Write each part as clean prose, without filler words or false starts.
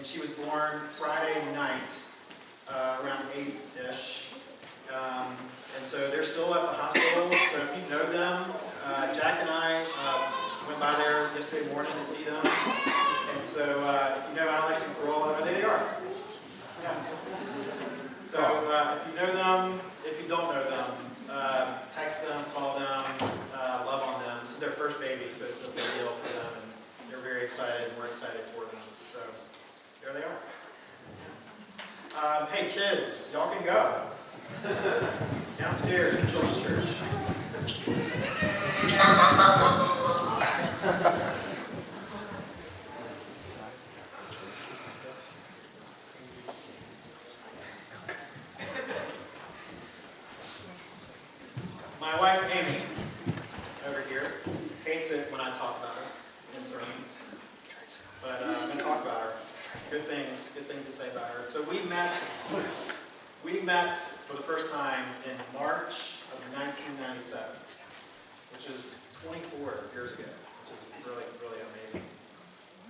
and she was born Friday night, around 8-ish. And so they're still at the hospital, so if you know them, Jack and I went by there yesterday morning to see them. And so if you know Alex and Corolla, there they are. Yeah. So if you know them, if you don't know them, text them, call them, love on them. This is their first baby, so it's a big deal for them, and they're very excited, and we're excited for them. So there they are. Hey kids, y'all can go. Downstairs in Children's Church. My wife, Amy, over here, hates it when I talk about her in sermons. But I'm going to talk about her. Good things to say about her. So we met for the first time in March of 1997, which is 24 years ago, which is really, really amazing.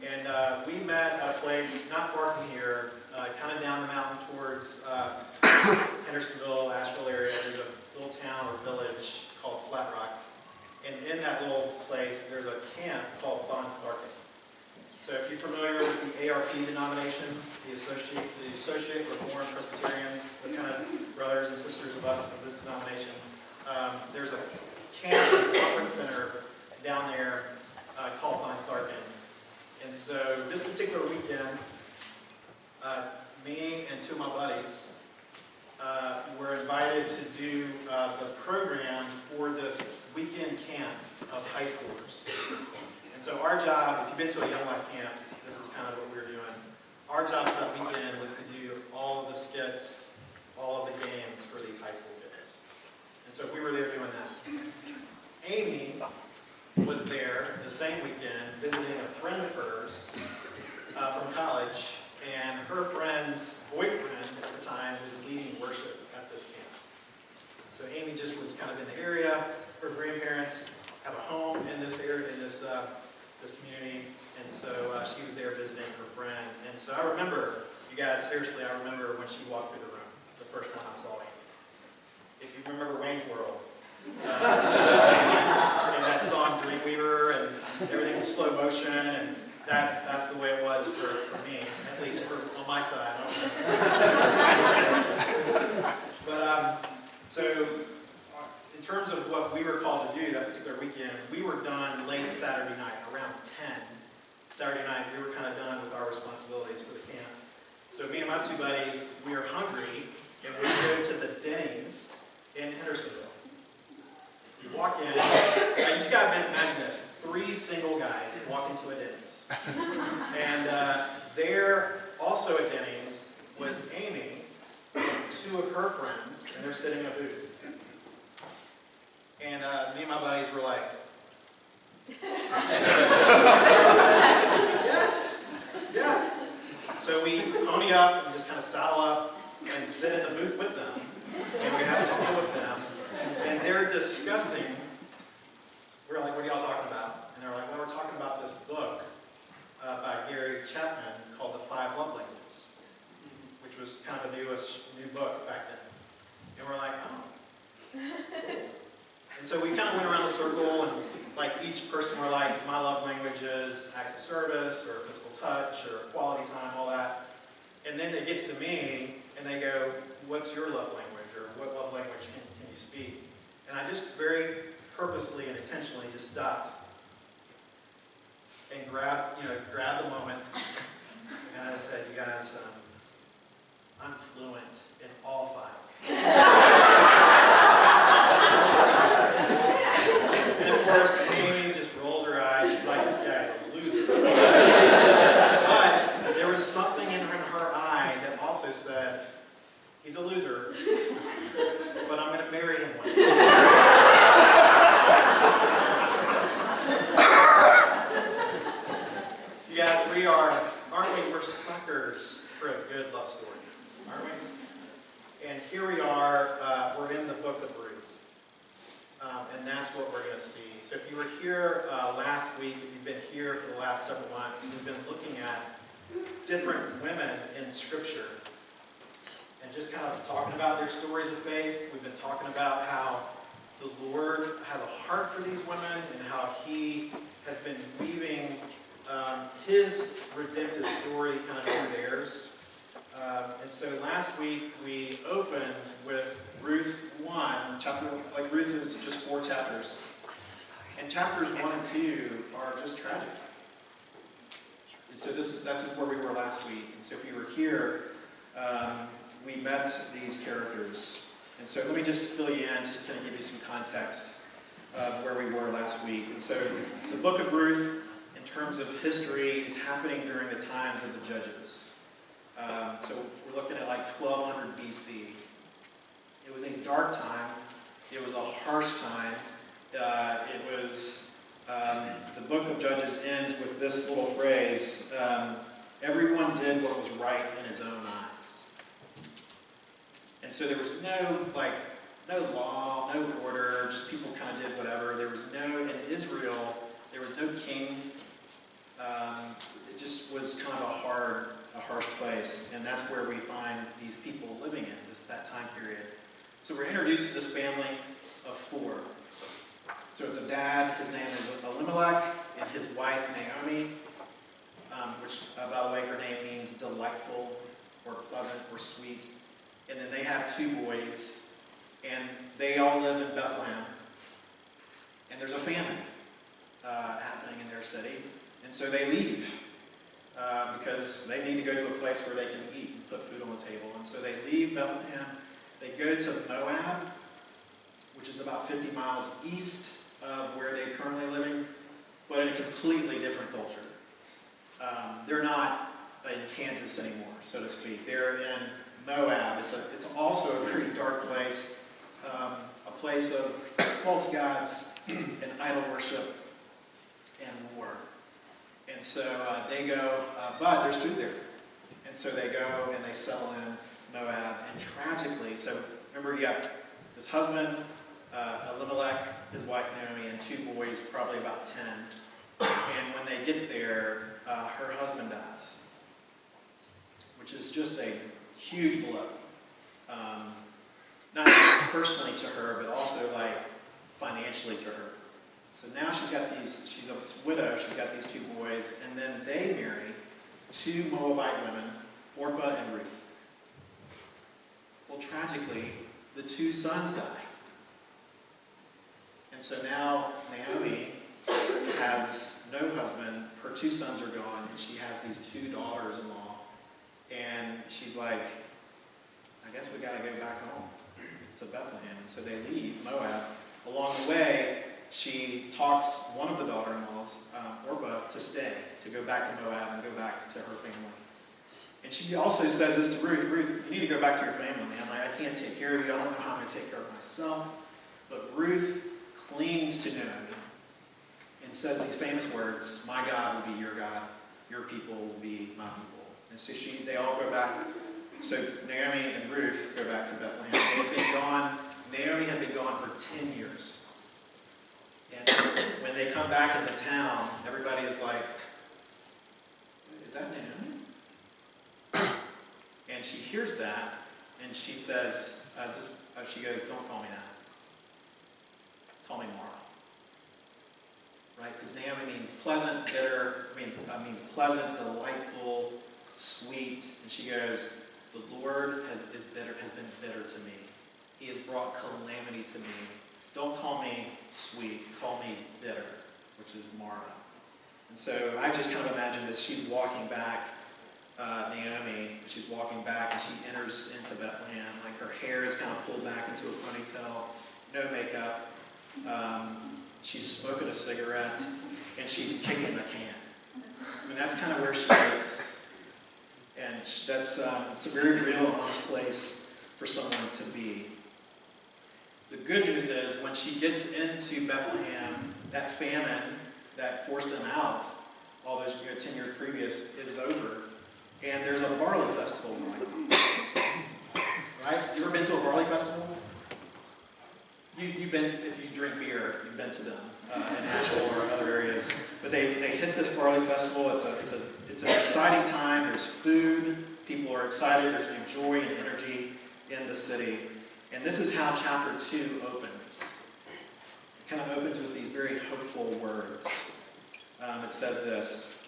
And we met at a place not far from here, kind of down the mountain towards Hendersonville, Asheville area. There's a little town or village called Flat Rock. And in that little place, there's a camp called Bon Clarkin. So if you're familiar with the ARP denomination, the Associate Reformed Presbyterians, the kind of brothers and sisters of us of this denomination, there's a camp and conference center down there called Bon Clarkin. And so this particular weekend, me and two of my buddies were invited to do the program for this weekend camp of high schoolers. And so our job, if you've been to a Young Life camp, this is kind of what we were doing. Our job for that weekend was to do all of the skits, all of the games for these high school kids. And so we were there doing that. Amy was there the same weekend visiting a friend of hers from college, and her friend's boyfriend at the time was leading worship at this camp. So Amy just was kind of in the area. Her grandparents have a home in this area, in this community, and so she was there visiting her friend. And so I remember, you guys, seriously, I remember when she walked through the room the first time I saw Amy. If you remember Wayne's World, and that song Dreamweaver, and everything was slow motion, and that's the way it was for me, at least on my side. But so in terms of what we were called to do that particular weekend, we were done late Saturday night, around 10. Saturday night, we were kind of done with our responsibilities for the camp. So me and my two buddies, we were hungry, and we go to the Denny's in Hendersonville. You walk in, you just got to imagine this, 3 single guys walk into a Denny's. And there, also at Denny's, was Amy, and 2 of her friends, and they're sitting in a booth. And me and my buddies were like, yes. So we pony up and just kind of saddle up and sit in the booth with them. And we have this meal with them. And they're discussing, we're like, what are y'all talking about? And they're like, well, we're talking about this book by Gary Chapman called The 5 Love Languages, which was kind of a new book back then. And we're like, oh. And so we kind of went around the circle, and like each person were like, my love language is acts of service, or physical touch, or quality time, all that. And then it gets to me, and they go, what's your love language, or what love language can you speak? And I just very purposely and intentionally just stopped and grabbed the moment, and I said, you guys, I'm fluent in all 5. And of course, Amy just rolls her eyes. She's like, this guy's a loser. But there was something in her eye that also said, he's a loser, but I'm going to marry him one day. You guys, aren't we? We're suckers for a good love story, aren't we? And here we are, we're in the book of Ruth. And that's what we're going to see. So if you were here last week, if you've been here for the last several months, we've been looking at different women in Scripture and just kind of talking about their stories of faith. We've been talking about how the Lord has a heart for these women and how He has been weaving His redemptive story kind of through theirs. And so last week we opened with Ruth 1, chapter, like Ruth is just 4 chapters. And chapters 1 and 2 are just tragic. And so this is where we were last week. And so if you were here, we met these characters. And so let me just fill you in, just kind of give you some context of where we were last week. And so the book of Ruth, in terms of history, is happening during the times of the judges. So we're looking at like 1200 BC. It was a dark time. It was a harsh time. The book of Judges ends with this little phrase, everyone did what was right in his own eyes. And so there was no law, no order, just people kind of did whatever. There was in Israel, there was no king. It just was kind of a harsh place. And that's where we find these people living in that time period. So we're introduced to this family of 4. So it's a dad, his name is Elimelech, and his wife Naomi, which, by the way, her name means delightful or pleasant or sweet. And then they have 2 boys, and they all live in Bethlehem. And there's a famine happening in their city, and so they leave because they need to go to a place where they can eat and put food on the table. And so they leave Bethlehem, they go to Moab, which is about 50 miles east of where they're currently living, but in a completely different culture. They're not in Kansas anymore, so to speak. They're in Moab. It's also a very dark place, a place of false gods and idol worship and war. And so they go, but there's food there. And so they go and they settle in Moab. And tragically, so remember you got his husband, Elimelech, his wife Naomi, and 2 boys, probably about 10. And when they get there, her husband dies, which is just a huge blow. Not personally to her, but also like financially to her. So now she's a widow, she's got these 2 boys, and then they marry 2 Moabite women, Orpah and Ruth. Well, tragically, the 2 sons die. And so now Naomi has no husband, her 2 sons are gone, and she has these 2 daughters-in-law. And she's like, I guess we got to go back home to Bethlehem. And so they leave Moab. Along the way, she talks one of the daughter-in-laws, Orpah, to stay, to go back to Moab and go back to her family. And she also says this to Ruth, Ruth, you need to go back to your family, man. Like, I can't take care of you. I don't know how I'm going to take care of myself. But Ruth clings to Naomi and says these famous words, my God will be your God, your people will be my people. And so they all go back. So Naomi and Ruth go back to Bethlehem. They had been gone, Naomi had been gone for 10 years. And when they come back into town, everybody is like, is that Naomi? And she hears that, and she says, she goes, don't call me that. Call me Mara. Right? Because Naomi means pleasant, bitter, means pleasant, delightful, sweet. And she goes, the Lord has been bitter to me. He has brought calamity to me. Don't call me sweet, call me bitter, which is Mara. And so I just kind of imagine as she's walking back, Naomi, she's walking back and she enters into Bethlehem. Like her hair is kind of pulled back into a ponytail, no makeup. She's smoking a cigarette and she's kicking a can. I mean, that's kind of where she is. And it's a very real, honest place for someone to be. The good news is when she gets into Bethlehem, that famine that forced them out all those 10 years previous is over. And there's a barley festival going on. Right? You ever been to a barley festival? You've been, if you drink beer, you've been to them in Nashville or other areas. But they hit this barley festival. It's an exciting time. There's food. People are excited. There's new joy and energy in the city. And this is how chapter 2 opens. It kind of opens with these very hopeful words. It says this,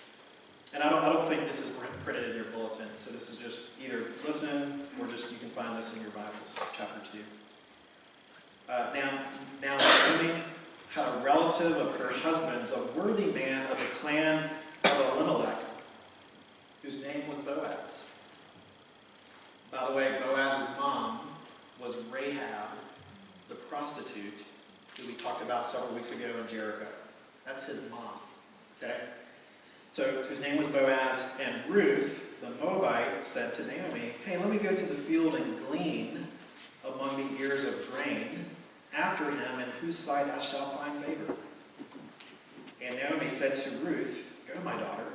and I don't think this is printed in your bulletin, so this is just either listen or just you can find this in your Bibles, chapter 2. Now Naomi had a relative of her husband's, a worthy man of the clan of Elimelech, whose name was Boaz. By the way, Boaz's mom was Rahab, the prostitute, who we talked about several weeks ago in Jericho. That's his mom. Okay? So, whose name was Boaz, and Ruth, the Moabite, said to Naomi, hey, let me go to the field and glean among the ears of grain after him, in whose sight I shall find favor. And Naomi said to Ruth, go, my daughter.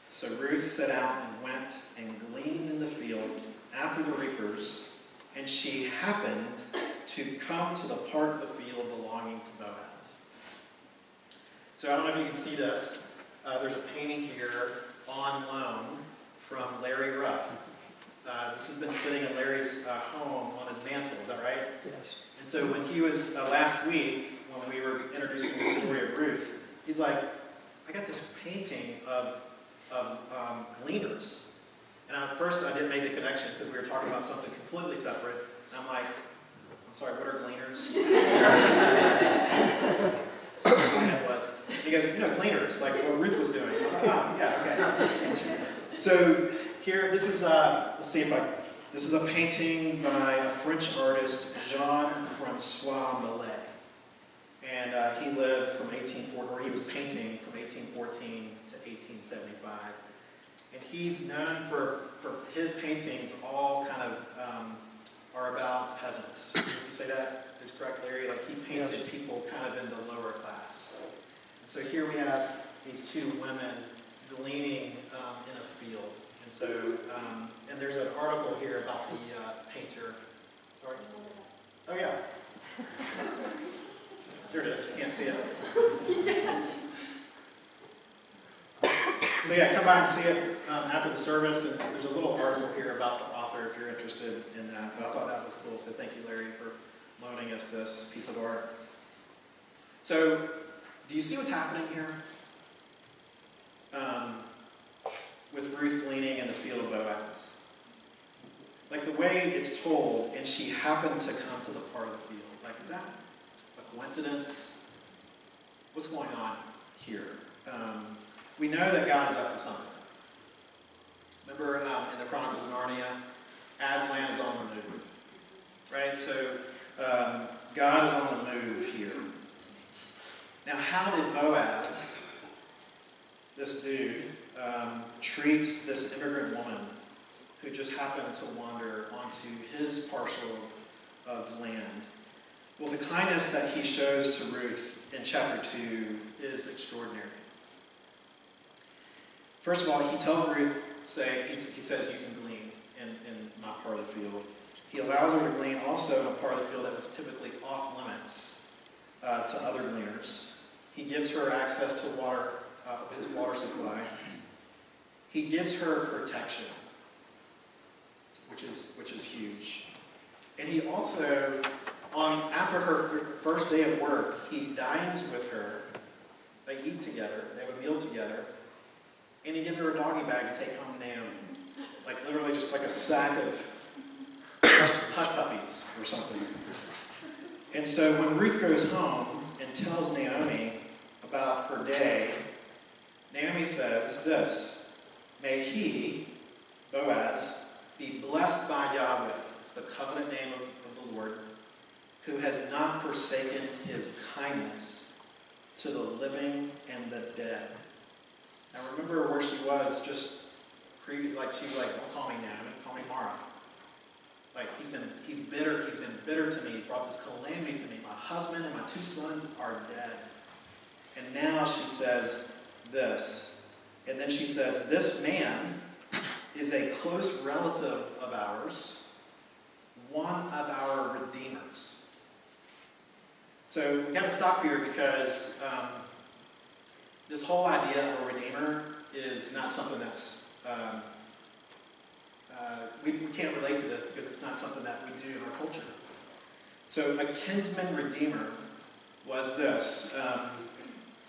So Ruth set out and went and gleaned in the field after the reapers, and she happened to come to the part of the field belonging to Boaz. So I don't know if you can see this. There's a painting here on loan from Larry Rupp. This has been sitting at Larry's home on his mantle. Is that right? Yes. And so when he was, last week, when we were introducing the story of Ruth, he's like, I got this painting of gleaners. And at first I didn't make the connection because we were talking about something completely separate. And I'm like, I'm sorry, what are gleaners? My head was. He goes, gleaners, like what Ruth was doing. I was like, oh, yeah, okay. So here, this is, this is a painting by a French artist, Jean-Francois Millet. And he lived from 1814, or he was painting from 1814 to 1875. And he's known for his paintings all kind of are about peasants. Would you say that is correct, Larry? Like he painted Yes. people kind of in the lower class. And so here we have these two women gleaning in a field. And so, and there's an article here about the painter. Sorry? Oh, yeah. There it is. You can't see it. So yeah, come by and see it after the service. And there's a little article here about the author if you're interested in that. But I thought that was cool. So thank you, Larry, for loaning us this piece of art. So, do you see what's happening here? With Ruth gleaning in the field of Boaz. Like the way it's told, and she happened to come to the part of the field. Like, is that a coincidence? What's going on here? We know that God is up to something. Remember in the Chronicles of Narnia, Aslan is on the move. Right? So, God is on the move here. Now, how did Boaz, this dude, treat this immigrant woman who just happened to wander onto his parcel of land? Well, the kindness that he shows to Ruth in chapter 2 is extraordinary. First of all, he tells Ruth, he says, you can glean in my part of the field. He allows her to glean also in a part of the field that was typically off limits to other gleaners. He gives her access to water, his water supply. He gives her protection, which is huge. And he also, after her first day of work, he dines with her. They eat together. They have a meal together. And he gives her a doggy bag to take home to Naomi. Like literally just like a sack of hush puppies or something. And so when Ruth goes home and tells Naomi about her day, Naomi says this, may he, Boaz, be blessed by Yahweh. It's the covenant name of the Lord, who has not forsaken his kindness to the living and the dead. Now remember where she was just she was like, don't call me Naomi, call me Mara. Like he's been bitter to me, he brought this calamity to me. My husband and my 2 sons are dead. And now she says this. And then she says, this man is a close relative of ours, one of our redeemers. So we got to stop here because this whole idea of a redeemer is not something that's, we can't relate to this because it's not something that we do in our culture. So a kinsman redeemer was this.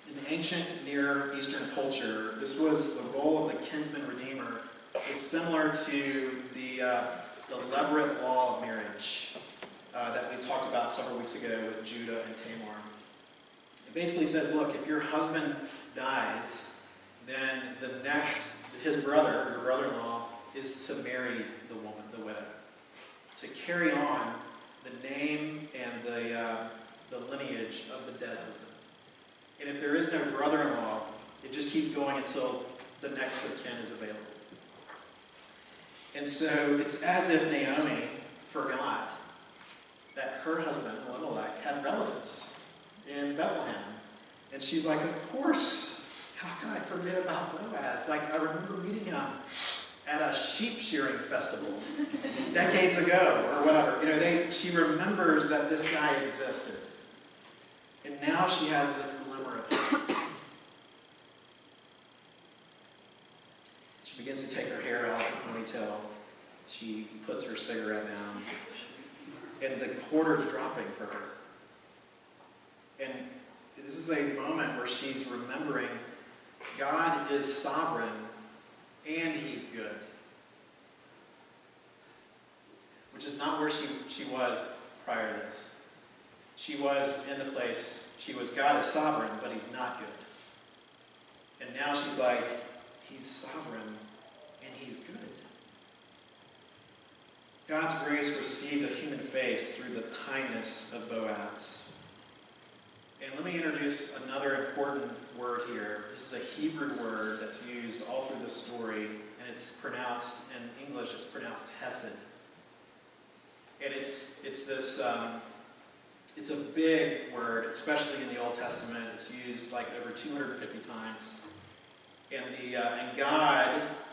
In ancient Near Eastern culture, this was the role of the kinsman redeemer. It's similar to the levirate law of marriage that we talked about several weeks ago with Judah and Tamar. It basically says, look, if your husband dies, then his brother, your brother-in-law, is to marry the woman, the widow, to carry on the name and the lineage of the dead husband. And if there is no brother-in-law, it just keeps going until the next of kin is available. And so it's as if Naomi forgot that her husband, Elimelech, had relatives in Bethlehem. And she's like, of course, how can I forget about Boaz? Like, I remember meeting him at a sheep shearing festival decades ago or whatever. She remembers that this guy existed. And now she has this glimmer of hope. She begins to take her hair out of her ponytail. She puts her cigarette down. And the quarter's dropping for her. And this is a moment where she's remembering God is sovereign and he's good. Which is not where she was prior to this. She was in the place, God is sovereign, but he's not good. And now she's like, he's sovereign and he's good. God's grace received a human face through the kindness of Boaz. And let me introduce another important word here. This is a Hebrew word that's used all through this story, and it's pronounced, in English, it's pronounced hesed. And it's a big word, especially in the Old Testament. It's used like over 250 times. And God,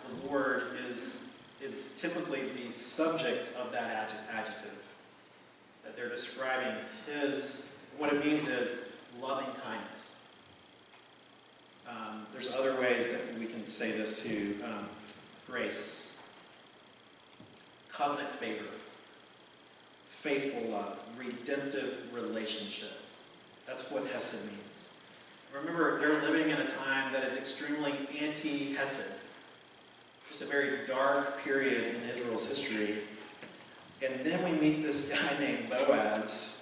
the Lord, is typically the subject of that adjective. That they're describing what it means is loving kindness. There's other ways that we can say this too. Grace. Covenant favor. Faithful love. Redemptive relationship. That's what hesed means. Remember, they're living in a time that is extremely anti-hesed. Just a very dark period in Israel's history. And then we meet this guy named Boaz,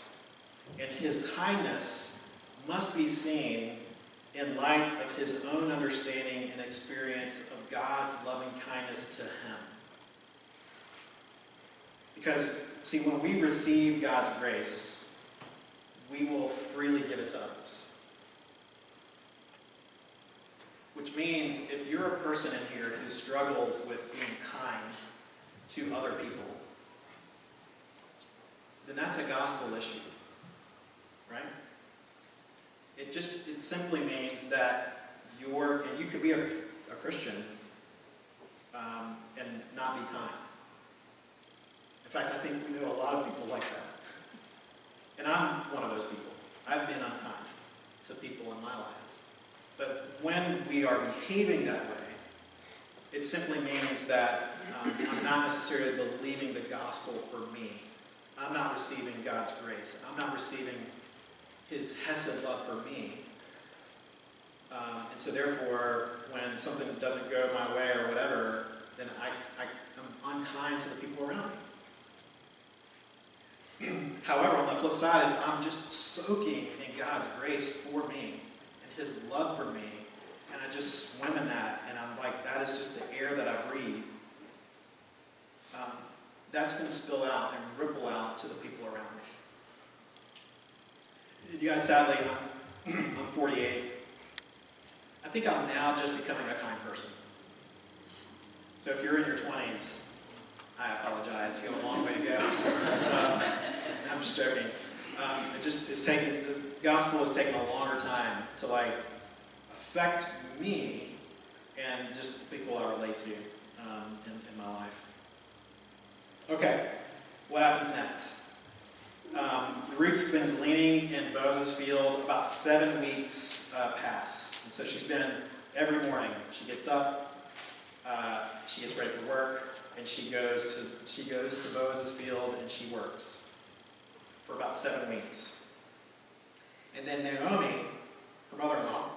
and his kindness must be seen in light of his own understanding and experience of God's loving kindness to him. Because, see, when we receive God's grace, we will freely give it to others. Which means if you're a person in here who struggles with being kind to other people, then that's a gospel issue, right? It simply means that you could be a Christian and not be kind. In fact, I think we know a lot of people like that. And I'm one of those people. I've been unkind to people in my life. But when we are behaving that way, it simply means that I'm not necessarily believing the gospel for me. I'm not receiving God's grace. I'm not receiving his hesed love for me. And so therefore, when something doesn't go my way or whatever, then I'm unkind to the people around me. However, on the flip side, if I'm just soaking in God's grace for me, his love for me, and I just swim in that, and I'm like, that is just the air that I breathe, that's going to spill out and ripple out to the people around me. You guys, sadly, I'm 48. I think I'm now just becoming a kind person. So if you're in your 20s, I apologize. You have a long way to go. I'm just joking. The gospel has taken a longer time to affect me and just the people I relate to in my life. Okay, what happens next? Ruth's been gleaning in Boaz's field. About 7 weeks pass. And So she's been every morning. She gets up, she gets ready for work, and she goes to Boaz's field and she works for about 7 weeks. And then Naomi, her mother-in-law,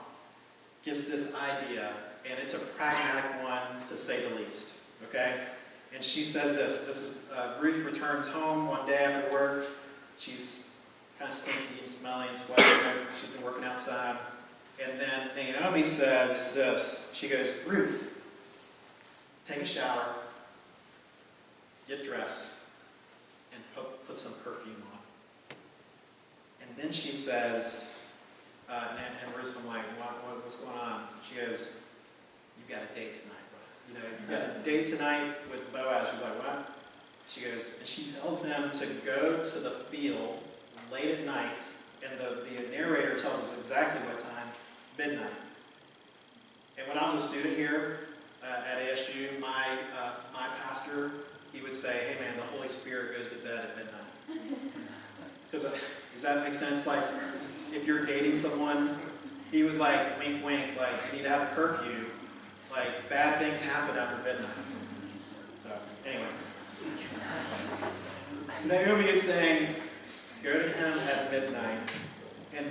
gets this idea, and it's a pragmatic one to say the least. Okay? And she says this Ruth returns home one day after work. She's kind of stinky and smelly and sweaty. She's been working outside. And then Naomi says this. She goes, Ruth, take a shower, get dressed, and put some perfume on. And then she says, and Ruth's like, what's going on? She goes, you've got a date tonight. You've got a date tonight with Boaz. She's like, what? She goes, and she tells him to go to the field late at night, and the narrator tells us exactly what time, midnight. And when I was a student here at ASU, my pastor, he would say, hey man, the Holy Spirit goes to bed at midnight. Because does that make sense? Like, if you're dating someone, he was like, wink, wink, like, you need to have a curfew. Like, bad things happen after midnight. So, anyway. Naomi is saying, go to him at midnight. And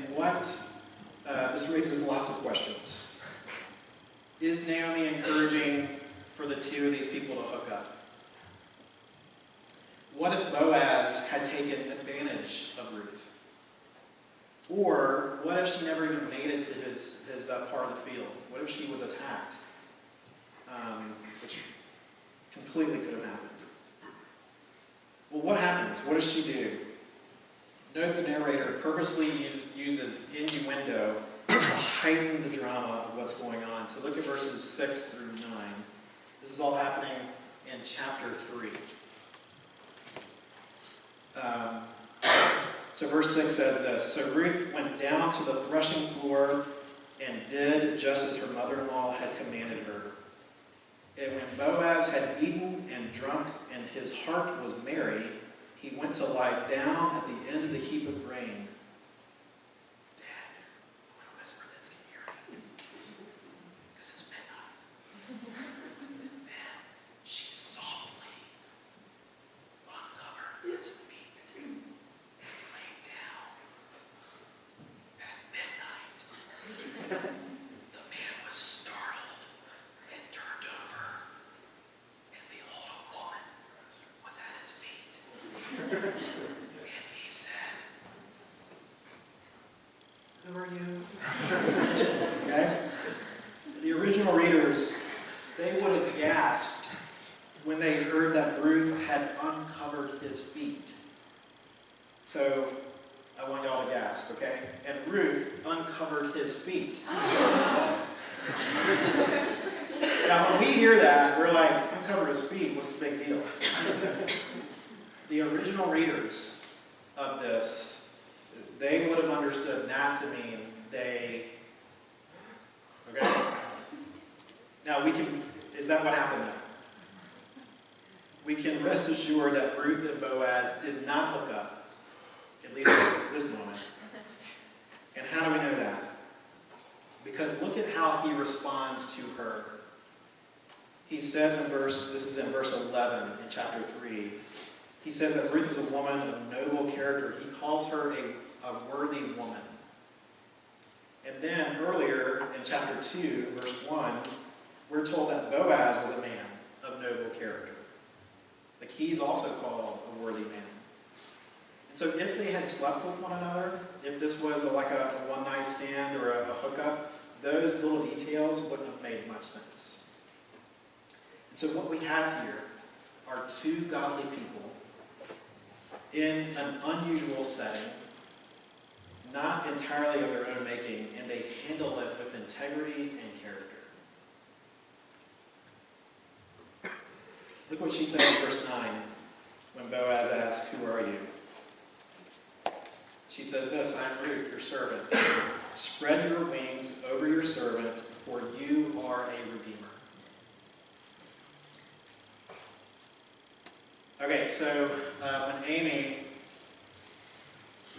this raises lots of questions. Is Naomi encouraging for the two of these people to hook up? What if Boaz had taken advantage of Ruth? Or what if she never even made it to his part of the field? What if she was attacked? Which completely could have happened. Well, what happens? What does she do? Note the narrator purposely uses innuendo to heighten the drama of what's going on. So look at verses 6 through 9. This is all happening in chapter 3. So verse 6 says this. So Ruth went down to the threshing floor and did just as her mother-in-law had commanded her. And when Boaz had eaten and drunk and his heart was merry, he went to lie down at the end of the heap of grain. Dad, I want to whisper this. Can you hear me? Because it's midnight. Then she softly uncovered his feet and lay down. At midnight, the man was startled and turned over, and behold, a woman was at his feet. And he said, who are you? Okay? The original readers, they would have gasped when they heard that Ruth had uncovered his feet. So, I want y'all to gasp, okay? And Ruth uncovered his feet. Now, when we hear that, we're like, uncovered his feet, what's the big deal? The original readers of this, they would have understood that to mean they, okay? Now, is that what happened there? We can rest assured that Ruth and Boaz did not hook up, at least at this moment. And how do we know that? Because look at how he responds to her. He says this is in verse 11 in chapter 3, he says that Ruth is a woman of noble character. He calls her a worthy woman. And then earlier in chapter 2, verse 1, we're told that Boaz was a man of noble character. Like, he's also called a worthy man. And so if they had slept with one another, if this was like a one-night stand or a hookup, those little details wouldn't have made much sense. And so what we have here are two godly people in an unusual setting, not entirely of their own making, and they handle it with integrity and character. Look what she says in verse 9 when Boaz asks, who are you? She says this, I am Ruth, your servant. Spread your wings over your servant, for you are a redeemer. Okay, so when Amy,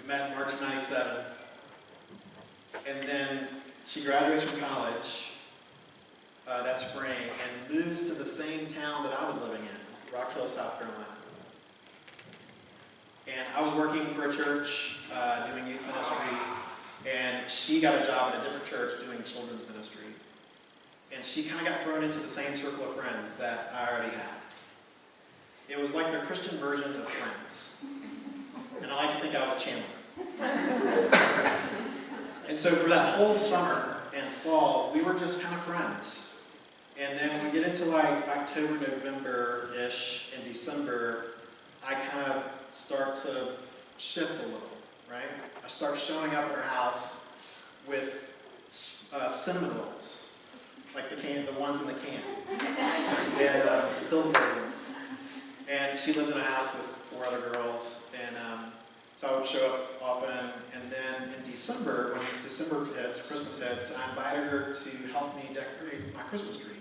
we met in March of '97, and then She graduates from college that spring and moves to the same town that I was living in, Rock Hill, South Carolina. And I was working for a church doing youth ministry, and she got a job in a different church doing children's ministry. And she kind of got thrown into the same circle of friends that I already had. It was like the Christian version of Friends. And I like to think I was Chandler. And so for that whole summer and fall, we were just kind of friends. And then when we get into like October, November-ish, and December, I kind of start to shift a little, right? I start showing up at her house with cinnamon rolls, like the ones in the can, and the Pillsbury ones. And she lived in a house with 4 other girls, and so I would show up often. And then in December, when December hits, Christmas hits, I invited her to help me decorate my Christmas tree,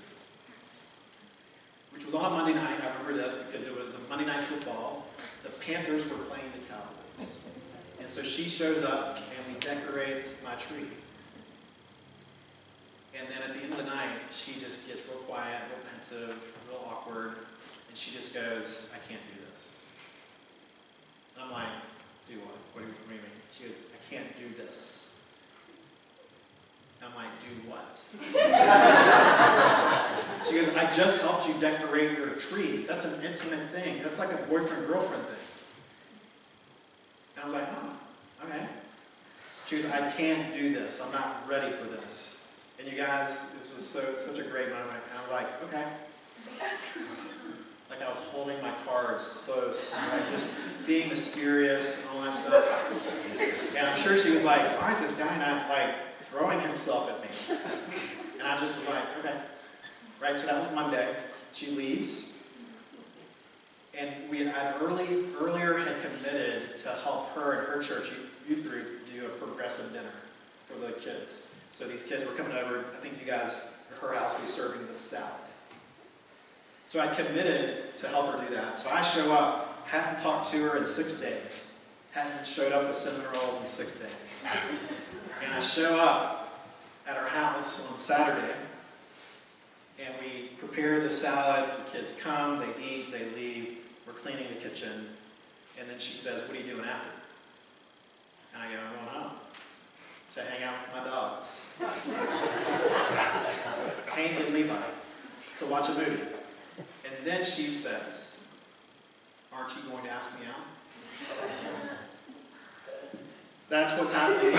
which was on a Monday night. I remember this because it was a Monday night football. The Panthers were playing the Cowboys. And so she shows up, and we decorate my tree. And then at the end of the night, she just gets real quiet, real pensive, real awkward, and she just goes, "I can't do this." And I'm like, "Do what? What do you mean?" She goes, "I can't do this." And I'm like, "Do what?" She goes, "I just helped you decorate your tree. That's an intimate thing. That's like a boyfriend-girlfriend thing." And I was like, "Oh, okay." She goes, "I can't do this. I'm not ready for this." And you guys, this was such a great moment. And I was like, "Okay." Like I was holding my cards close, right? Just being mysterious and all that stuff. And I'm sure she was like, "Why is this guy not like throwing himself at me?" And I just was like, "Okay." Right, so that was Monday. She leaves. And we had earlier had committed to help her and her church youth group do a progressive dinner for the kids. So these kids were coming over. I think you guys, her house was serving the salad. So I committed to help her do that. So I show up, hadn't talked to her in 6 days. Hadn't showed up with cinnamon rolls in 6 days. And I show up at her house on Saturday, and we prepare the salad. The kids come, they eat, they leave. We're cleaning the kitchen. And then she says, "What are you doing after?" And I go, "I'm going home to hang out with my dogs." Hank and Levi, to watch a movie. And then she says, "Aren't you going to ask me out?" That's what's happening.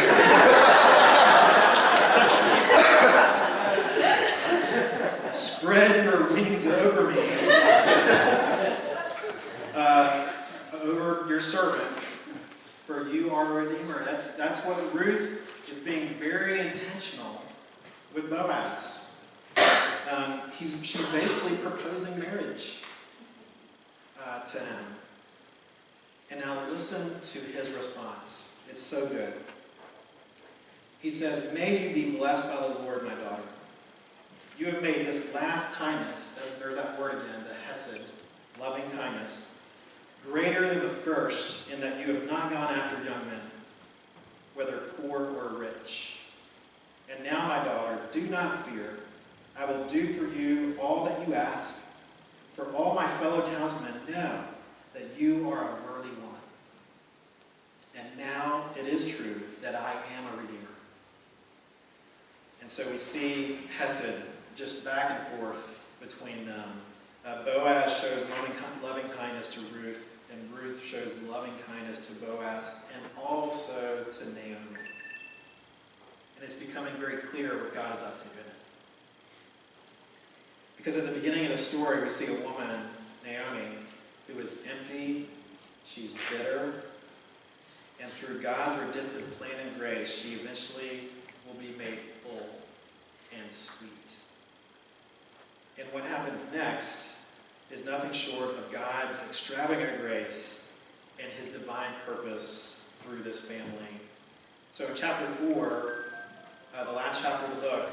Spread your wings over me, over your servant, for you are a redeemer. That's what Ruth is being very intentional with Boaz. She's basically proposing marriage to him. And now listen to his response. It's so good. He says, "May you be blessed by the Lord, my daughter. You have made this last kindness," there's that word again, the hesed, loving kindness, "greater than the first, in that you have not gone after young men, whether poor or rich. And now, my daughter, do not fear. I will do for you all that you ask, for all my fellow townsmen know that you are a worthy woman. And now it is true that I am a redeemer." And so we see Hesed just back and forth between them. Boaz shows loving kindness to Ruth, and Ruth shows loving kindness to Boaz, and also to Naomi. And it's becoming very clear what God is up to in it. Because at the beginning of the story, we see a woman, Naomi, who is empty, she's bitter, and through God's redemptive plan and grace, she eventually will be made full and sweet. And what happens next is nothing short of God's extravagant grace and his divine purpose through this family. So in chapter 4, the last chapter of the book,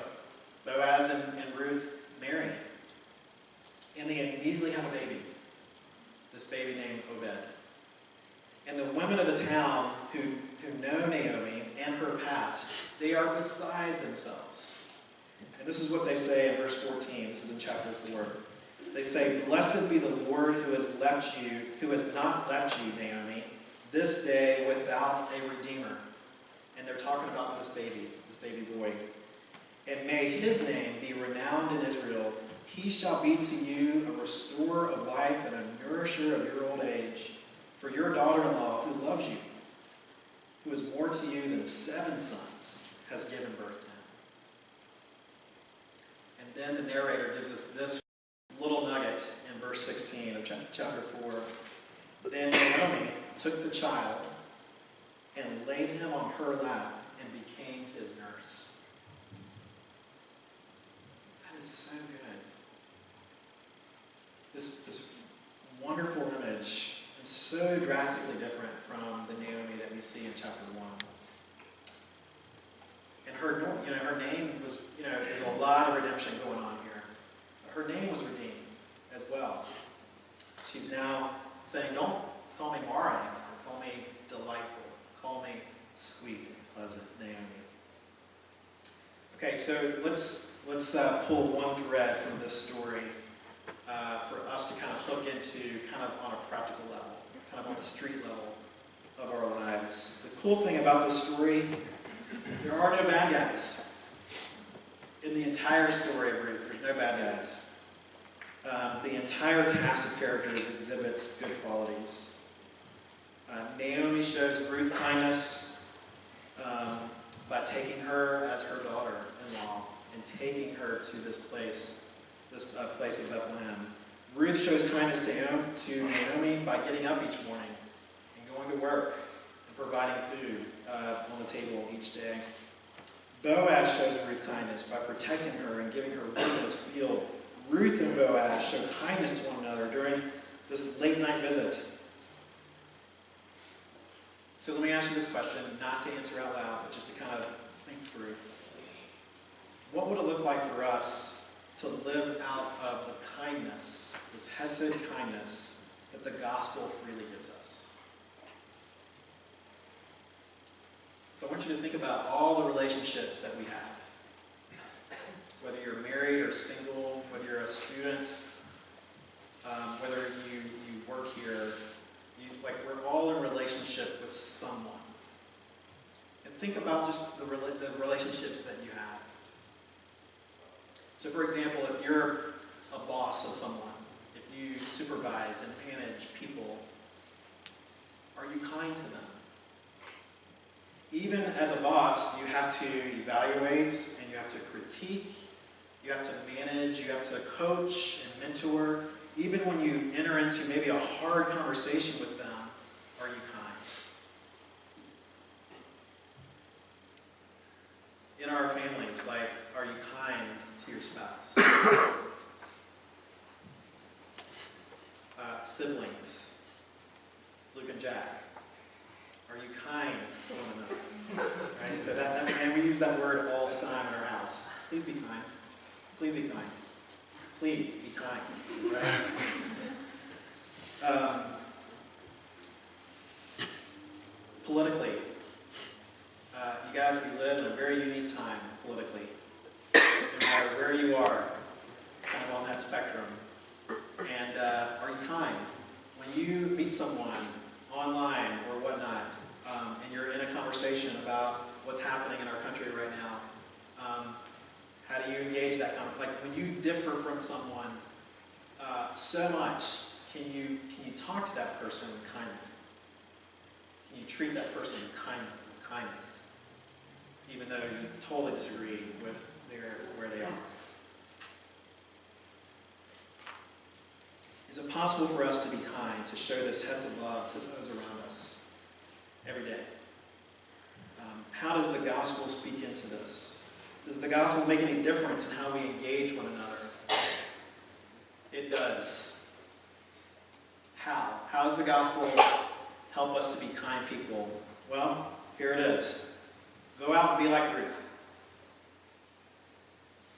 Boaz and Ruth marry. And they immediately have a baby. This baby named Obed. And the women of the town who know Naomi and her past, they are beside themselves. And this is what they say in verse 14. This is in chapter 4. They say, "Blessed be the Lord who has not left you, Naomi, this day without a redeemer." And they're talking about this baby boy. "And may his name be renowned in Israel. He shall be to you a restorer of life and a nourisher of your old age. For your daughter-in-law, who loves you, who is more to you than 7 sons, has given birth to him." And then the narrator gives us this little nugget in verse 16 of chapter 4. "Then Naomi took the child and laid him on her lap and became his nurse." That is so good. This wonderful image is so drastically different from the Naomi that we see in chapter 1. And her name was, there's a lot of redemption going on here. Her name was redeemed as well. She's now saying, "Don't call me Mara anymore. Call me delightful. Call me sweet and pleasant Naomi." Okay, so let's pull one thread from this story for us to kind of hook into kind of on a practical level, kind of on the street level of our lives. The cool thing about this story, there are no bad guys. In the entire story of Ruth, there's no bad guys. The entire cast of characters exhibits good qualities. Naomi shows Ruth kindness by taking her as her daughter-in-law and taking her to this place of Bethlehem. Ruth shows kindness to Naomi by getting up each morning and going to work and providing food on the table each day. Boaz shows Ruth kindness by protecting her and giving her work in his field. Ruth and Boaz show kindness to one another during this late night visit. So let me ask you this question, not to answer out loud, but just to kind of think through. What would it look like for us to live out of the kindness, this hesed kindness, that the gospel freely gives us? So I want you to think about all the relationships that we have. Whether you're married or single, whether you're a student, whether you work here, we're all in relationship with someone. And think about just the relationships that you have. So for example, if you're a boss of someone, if you supervise and manage people, are you kind to them? Even as a boss, you have to evaluate and you have to critique, you have to manage, you have to coach and mentor. Even when you enter into maybe a hard conversation with them, are you kind? In our families, are you kind to your spouse? Siblings, Luke and Jack, are you kind to one another? Right? So and we use that word all the time in our house. Please be kind. Please be kind. Please be kind. Right? Politically, you guys, we live in a very unique time politically. No matter where you are, kind of on that spectrum. And are you kind? When you meet someone online or whatnot, and you're in a conversation about what's happening in our country right now, how do you engage that conversation? When you differ from someone so much, can you talk to that person kindly? Can you treat that person with kindness, even though you totally disagree with where they are? Is it possible for us to be kind, to show this hesed love to those around us every day? How does the gospel speak into this? Does the gospel make any difference in how we engage one another? It does. How? How does the gospel help us to be kind people? Well, here it is. Go out and be like Ruth.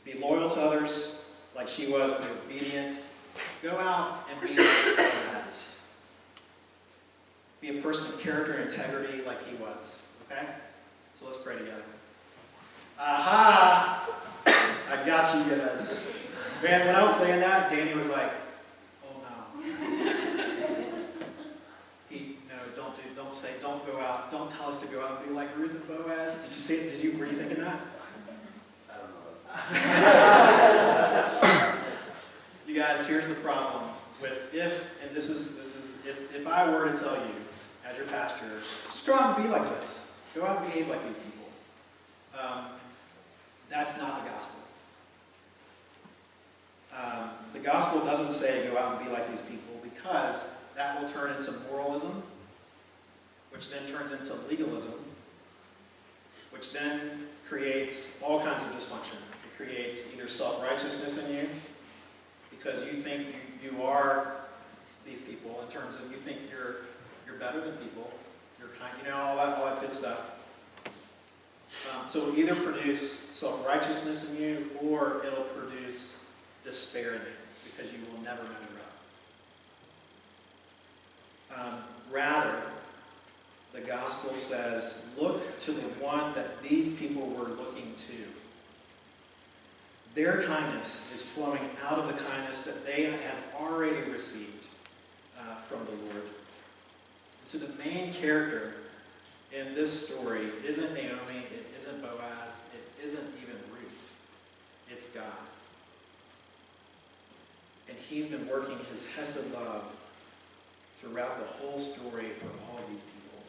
Be loyal to others like she was, be obedient. Go out and be like Boaz. Be a person of character and integrity like he was. Okay? So let's pray together. Aha! I got you guys. Man, when I was saying that, Danny was like, oh no. Don't go out. Don't tell us to go out and be like Ruth and Boaz. Did you say it? Were you thinking that? I don't know. You guys, here's the problem with if I were to tell you, as your pastor, just go out and be like this. Go out and behave like these people. That's not the gospel. The gospel doesn't say go out and be like these people, because that will turn into moralism, which then turns into legalism, which then creates all kinds of dysfunction. It creates either self-righteousness in you, because you think you are these people, in terms of you think you're better than people, you're kind, all that good stuff. So it'll either produce self-righteousness in you, or it'll produce despair in you, because you will never measure up. Rather, the gospel says, look to the one that these people were looking to. Their kindness is flowing out of the kindness that they have already received from the Lord. So the main character in this story isn't Naomi, it isn't Boaz, it isn't even Ruth. It's God. And he's been working his hesed love throughout the whole story for all of these people.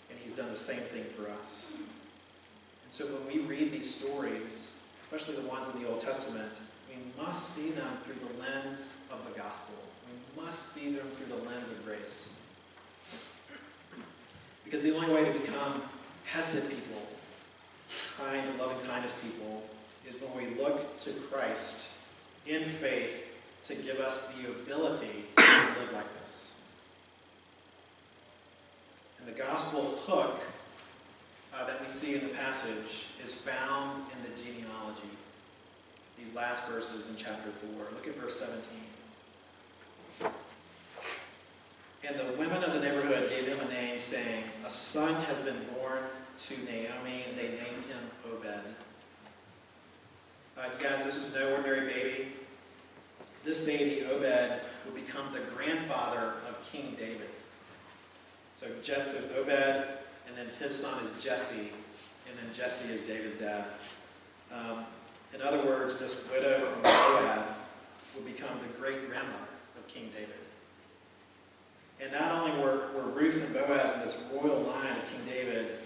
And he's done the same thing for us. And so when we read these stories, especially the ones in the Old Testament, we must see them through the lens of the gospel. We must see them through the lens of grace. Because the only way to become hesed people, kind and loving kindness people, is when we look to Christ in faith to give us the ability to live like this. And the gospel hook that we see in the passage is found in the genealogy. These last verses in chapter 4. Look at verse 17. And the women of the neighborhood gave him a name, saying, a son has been born to Naomi, and they named him Obed. You guys, this was no ordinary baby. This baby, Obed, would become the grandfather of King David. So Obed, and then his son is Jesse, and then Jesse is David's dad. In other words, this widow from Moab would become the great-grandmother of King David. And not only were Ruth and Boaz in this royal line of King David,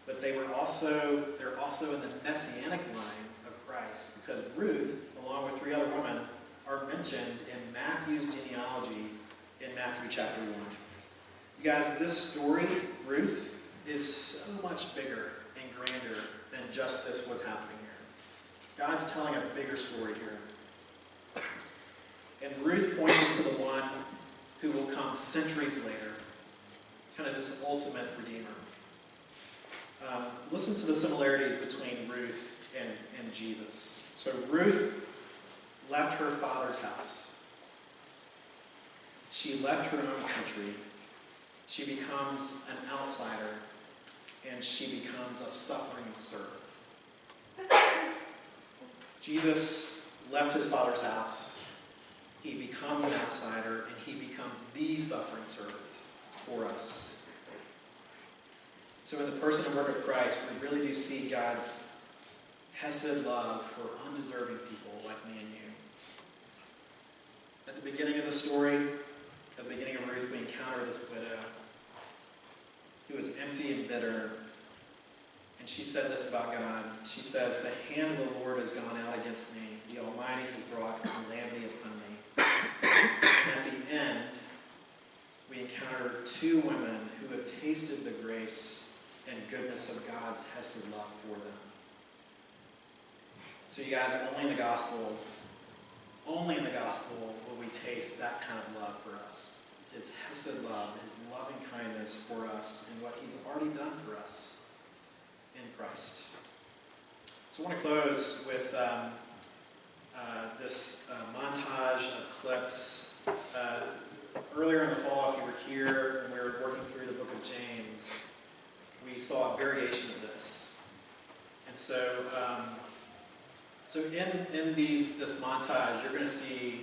but they're also in the messianic line of Christ, because Ruth, along with 3 other women, are mentioned in Matthew's genealogy in Matthew chapter 1. You guys, this story, Ruth, is so much bigger and grander than just what's happening here. God's telling a bigger story here. And Ruth points us to the one who will come centuries later, kind of this ultimate redeemer. Listen to the similarities between Ruth and Jesus. So Ruth left her father's house. She left her own country. She becomes an outsider, and she becomes a suffering servant. Jesus left his father's house. He becomes an outsider, and he becomes the suffering servant for us. So in the person and work of Christ, we really do see God's hesed love for undeserving people like me and you. At the beginning of the story, at the beginning of Ruth, we encounter this widow who is empty and bitter. And she said this about God. She says, the hand of the Lord has gone out against me. The Almighty has brought calamity upon me. And at the end, we encounter 2 women who have tasted the grace and goodness of God's hesed love for them. So you guys, only in the gospel will we taste that kind of love for us. His hesed love, his loving kindness for us, and what he's already done for us in Christ. So I want to close with this montage of clips. Earlier in the fall, if you were here and we were working through the book of James, we we saw a variation of this. And so, so in this montage, you're going to see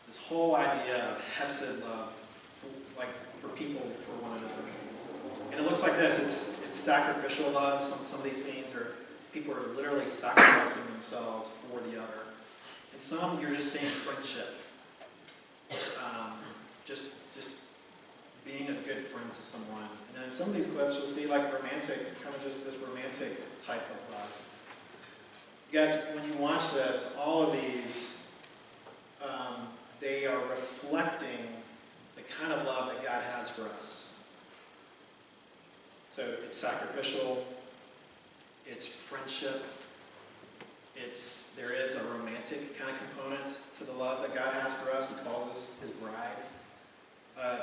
this whole idea of Hesed love, for people, for one another. And it looks like this. It's sacrificial love. Some of these scenes are people are literally sacrificing themselves for the other. And some you're just seeing friendship. Just being a good friend to someone. And then in some of these clips, you'll see like romantic, kind of just this romantic type of love. You guys, when you watch this, all of these, they are reflecting the kind of love that God has for us. So it's sacrificial, it's friendship, there is a romantic kind of component to the love that God has for us. He calls us his bride.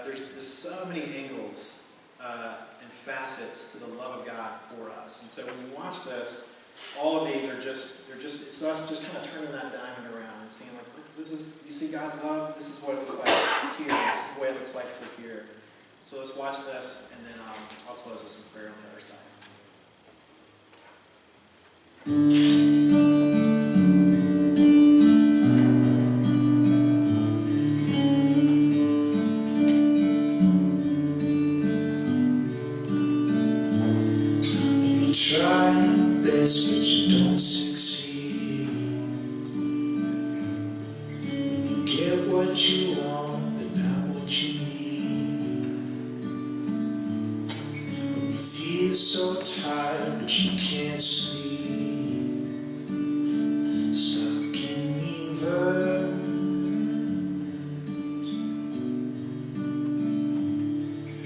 There's so many angles and facets to the love of God for us. And so when you watch this, all of these are it's us just kind of turning that diamond around and seeing like, look, you see God's love, this is what it looks like here, this is the way it looks like for here. So let's watch this, and then I'll close with some prayer on the other side. Best, but you don't succeed. When you get what you want, but not what you need. When you feel so tired, but you can't sleep. Stuck in reverse.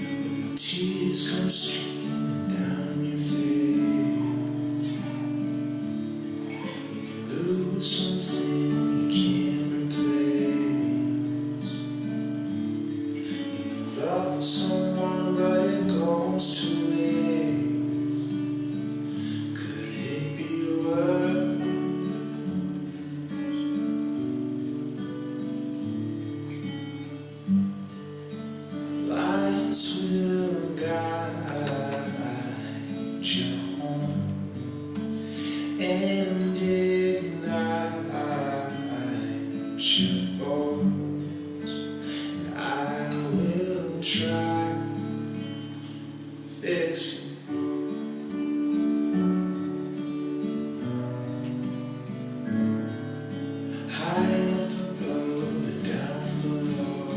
When the tears come streaming down your face. Something you can't replace. You love someone, but it goes to waste. Could it be worse? Lights will guide you home, and your bones, and I will try to fix it. High up above and down below,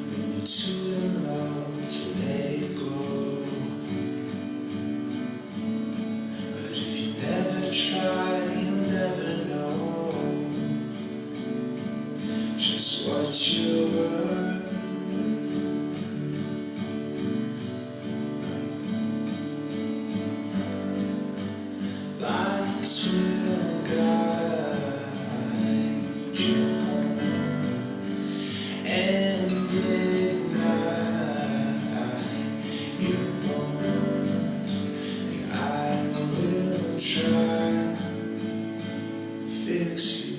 when you're too in love to let it go. But if you never try, you'll never know just what you're worth. Lights will guide you home and ignite your bones, and I will try to fix you.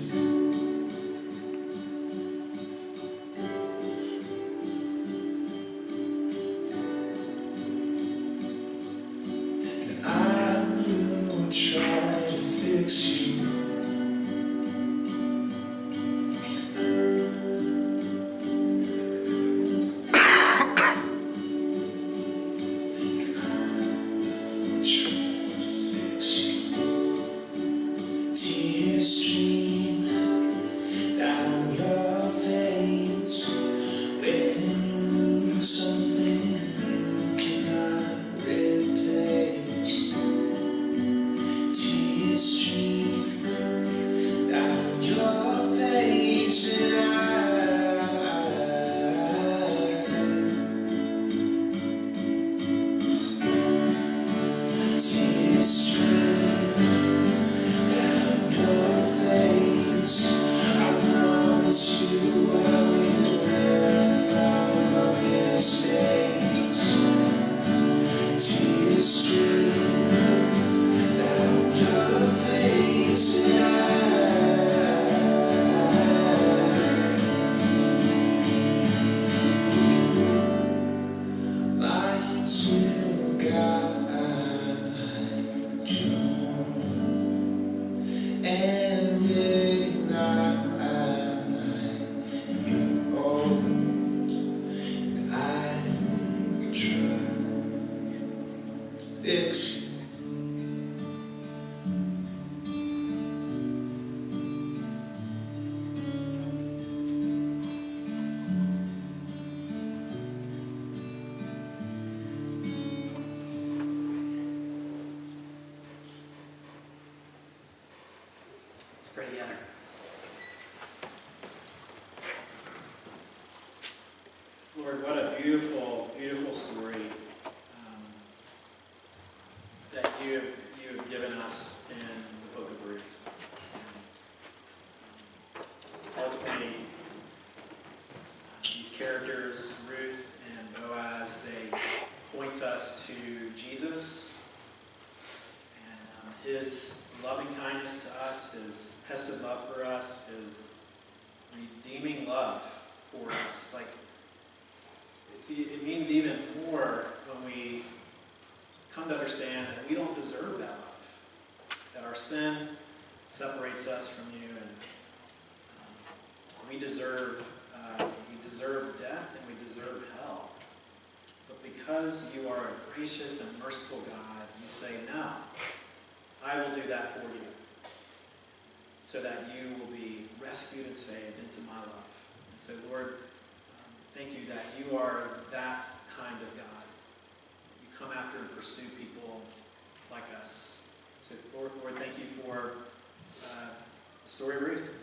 his loving kindness to us, his hesed love for us, his redeeming love for us. Like, it means even more when we come to understand that we don't deserve that love, that our sin separates us from you, and we deserve death and we deserve hell. But because you are a gracious and merciful God, you say, no, I will do that for you, so that you will be rescued and saved into my love. And so, Lord, thank you that you are that kind of God. You come after and pursue people like us. So, Lord, thank you for the story of Ruth.